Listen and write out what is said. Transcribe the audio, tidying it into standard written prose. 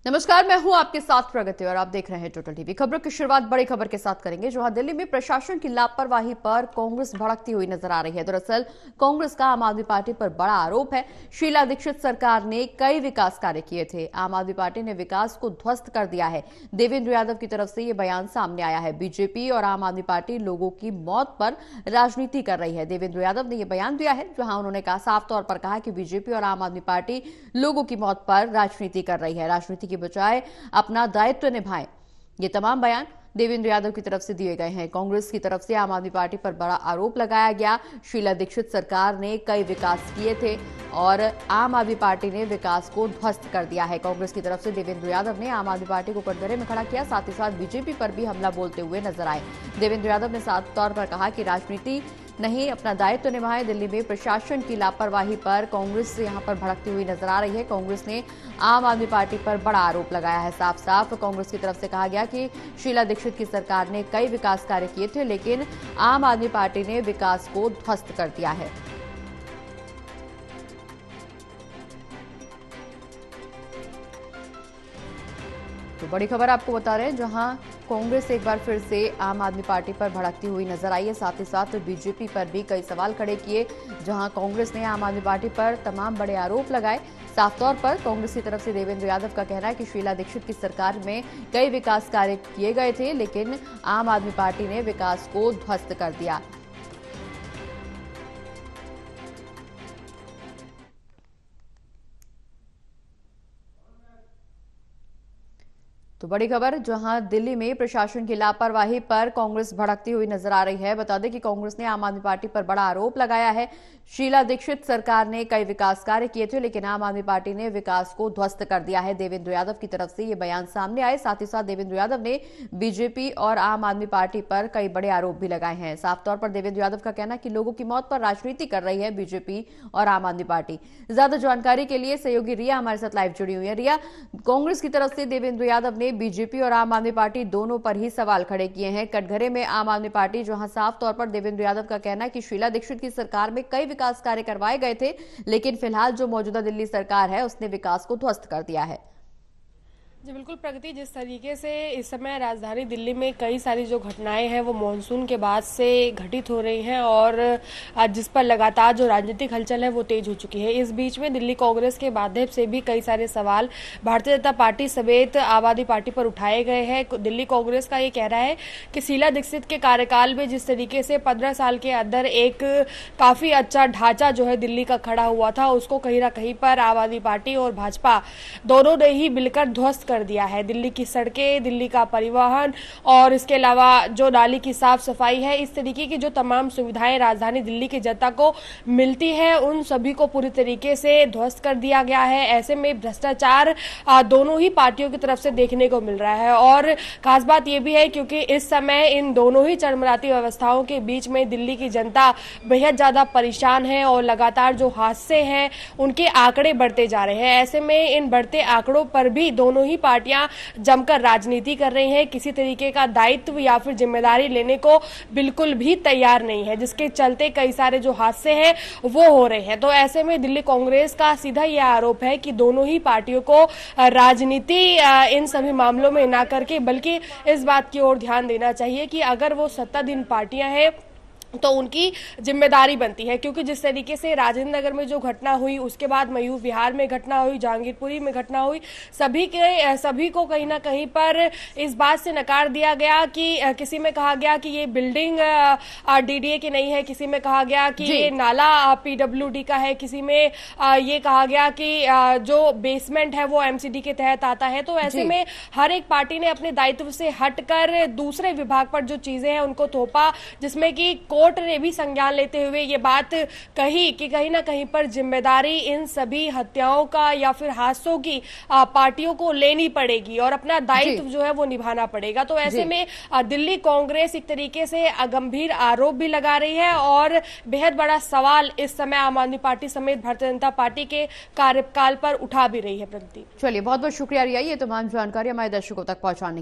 नमस्कार, मैं हूं आपके साथ प्रगति और आप देख रहे हैं टोटल टीवी। खबरों की शुरुआत बड़ी खबर के साथ करेंगे, जहां दिल्ली में प्रशासन की लापरवाही पर कांग्रेस भड़कती हुई नजर आ रही है। दरअसल कांग्रेस का आम आदमी पार्टी पर बड़ा आरोप है। शीला दीक्षित सरकार ने कई विकास कार्य किए थे, आम आदमी पार्टी ने विकास को ध्वस्त कर दिया है। देवेंद्र यादव की तरफ से यह बयान सामने आया है। बीजेपी और आम आदमी पार्टी लोगों की मौत पर राजनीति कर रही है। देवेंद्र यादव ने यह बयान दिया है, जहां उन्होंने साफ तौर पर कहा कि बीजेपी और आम आदमी पार्टी लोगों की मौत पर राजनीति कर रही है। राजनीति की बजाय अपना दायित्व निभाएं। ये तमाम बयान देवेंद्र यादव की तरफ से दिए गए हैं। कांग्रेस की तरफ से आम आदमी पार्टी पर बड़ा आरोप लगाया गया। शीला दीक्षित सरकार ने कई विकास किए थे और आम आदमी पार्टी ने विकास को ध्वस्त कर दिया है। कांग्रेस की तरफ से देवेंद्र यादव ने आम आदमी पार्टी को कटघरे में खड़ा किया, साथ ही साथ बीजेपी पर भी हमला बोलते हुए नजर आए। देवेंद्र यादव ने साफ तौर पर कहा कि राजनीति नहीं, अपना दायित्व निभाएं। दिल्ली में प्रशासन की लापरवाही पर कांग्रेस यहां पर भड़कती हुई नजर आ रही है। कांग्रेस ने आम आदमी पार्टी पर बड़ा आरोप लगाया है। साफ साफ कांग्रेस की तरफ से कहा गया कि शीला दीक्षित की सरकार ने कई विकास कार्य किए थे, लेकिन आम आदमी पार्टी ने विकास को ध्वस्त कर दिया है। तो बड़ी खबर आपको बता रहे हैं, जहां कांग्रेस एक बार फिर से आम आदमी पार्टी पर भड़कती हुई नजर आई है। साथ ही साथ बीजेपी पर भी कई सवाल खड़े किए, जहां कांग्रेस ने आम आदमी पार्टी पर तमाम बड़े आरोप लगाए। साफ तौर पर कांग्रेस की तरफ से देवेंद्र यादव का कहना है कि शीला दीक्षित की सरकार में कई विकास कार्य किए गए थे, लेकिन आम आदमी पार्टी ने विकास को ध्वस्त कर दिया। तो बड़ी खबर, जहां दिल्ली में प्रशासन की लापरवाही पर कांग्रेस भड़कती हुई नजर आ रही है। बता दें कि कांग्रेस ने आम आदमी पार्टी पर बड़ा आरोप लगाया है। शीला दीक्षित सरकार ने कई विकास कार्य किए थे, लेकिन आम आदमी पार्टी ने विकास को ध्वस्त कर दिया है। देवेंद्र यादव की तरफ से ये बयान सामने आए। साथ ही साथ देवेंद्र यादव ने बीजेपी और आम आदमी पार्टी पर कई बड़े आरोप भी लगाए हैं। साफ तौर पर देवेंद्र यादव का कहना है कि लोगों की मौत पर राजनीति कर रही है बीजेपी और आम आदमी पार्टी। ज्यादा जानकारी के लिए सहयोगी रिया हमारे साथ लाइव जुड़ी हुई है। रिया, कांग्रेस की तरफ से देवेंद्र यादव ने बीजेपी और आम आदमी पार्टी दोनों पर ही सवाल खड़े किए हैं। कटघरे में आम आदमी पार्टी, जहां साफ तौर पर देवेंद्र यादव का कहना है कि शीला दीक्षित की सरकार में कई विकास कार्य करवाए गए थे, लेकिन फिलहाल जो मौजूदा दिल्ली सरकार है उसने विकास को ध्वस्त कर दिया है। जी बिल्कुल प्रगति, जिस तरीके से इस समय राजधानी दिल्ली में कई सारी जो घटनाएं हैं वो मानसून के बाद से घटित हो रही हैं और जिस पर लगातार जो राजनीतिक हलचल है वो तेज हो चुकी है। इस बीच में दिल्ली कांग्रेस के माध्यम से भी कई सारे सवाल भारतीय जनता पार्टी समेत आम आदमी पार्टी पर उठाए गए हैं। दिल्ली कांग्रेस का ये कहना है कि शीला दीक्षित के कार्यकाल में जिस तरीके से 15 साल के अंदर एक काफी अच्छा ढांचा जो है दिल्ली का खड़ा हुआ था, उसको कहीं ना कहीं पर आम आदमी पार्टी और भाजपा दोनों ने ही मिलकर ध्वस्त कर दिया है। दिल्ली की सड़कें, दिल्ली का परिवहन और इसके अलावा जो नाली की साफ सफाई है, इस तरीके की जो तमाम सुविधाएं राजधानी दिल्ली की जनता को मिलती है, उन सभी को पूरी तरीके से ध्वस्त कर दिया गया है। ऐसे में भ्रष्टाचार दोनों ही पार्टियों की तरफ से देखने को मिल रहा है और खास बात यह भी है क्योंकि इस समय इन दोनों ही चरमराती व्यवस्थाओं के बीच में दिल्ली की जनता बेहद ज्यादा परेशान है और लगातार जो हादसे हैं उनके आंकड़े बढ़ते जा रहे हैं। ऐसे में इन बढ़ते आंकड़ों पर भी दोनों ही पार्टियां जमकर राजनीति कर रही हैं, किसी तरीके का दायित्व या फिर जिम्मेदारी लेने को बिल्कुल भी तैयार नहीं है, जिसके चलते कई सारे जो हादसे हैं वो हो रहे हैं। तो ऐसे में दिल्ली कांग्रेस का सीधा यह आरोप है कि दोनों ही पार्टियों को राजनीति इन सभी मामलों में ना करके बल्कि इस बात की ओर ध्यान देना चाहिए कि अगर वो सत्ताधीन पार्टियां हैं तो उनकी जिम्मेदारी बनती है, क्योंकि जिस तरीके से राजेंद्र नगर में जो घटना हुई, उसके बाद मयूर विहार में घटना हुई, जहांगीरपुरी में घटना हुई, सभी को कहीं ना कहीं पर इस बात से नकार दिया गया कि किसी में कहा गया कि ये बिल्डिंग डीडीए की नहीं है, किसी में कहा गया कि ये नाला पीडब्ल्यूडी का है, किसी में ये कहा गया कि जो बेसमेंट है वो एमसीडी के तहत आता है। तो ऐसे में हर एक पार्टी ने अपने दायित्व से हटकर दूसरे विभाग पर जो चीजें हैं उनको थोपा, जिसमें कि कोर्ट ने भी संज्ञान लेते हुए ये बात कही कि कहीं ना कहीं पर जिम्मेदारी इन सभी हत्याओं का या फिर हादसों की पार्टियों को लेनी पड़ेगी और अपना दायित्व जो है वो निभाना पड़ेगा। तो ऐसे में दिल्ली कांग्रेस एक तरीके से गंभीर आरोप भी लगा रही है और बेहद बड़ा सवाल इस समय आम आदमी पार्टी समेत भारतीय जनता पार्टी के कार्यकाल पर उठा भी रही है। प्रगति, चलिए, बहुत बहुत शुक्रिया रिया, ये तमाम जानकारी हमारे दर्शकों तक पहुंचाने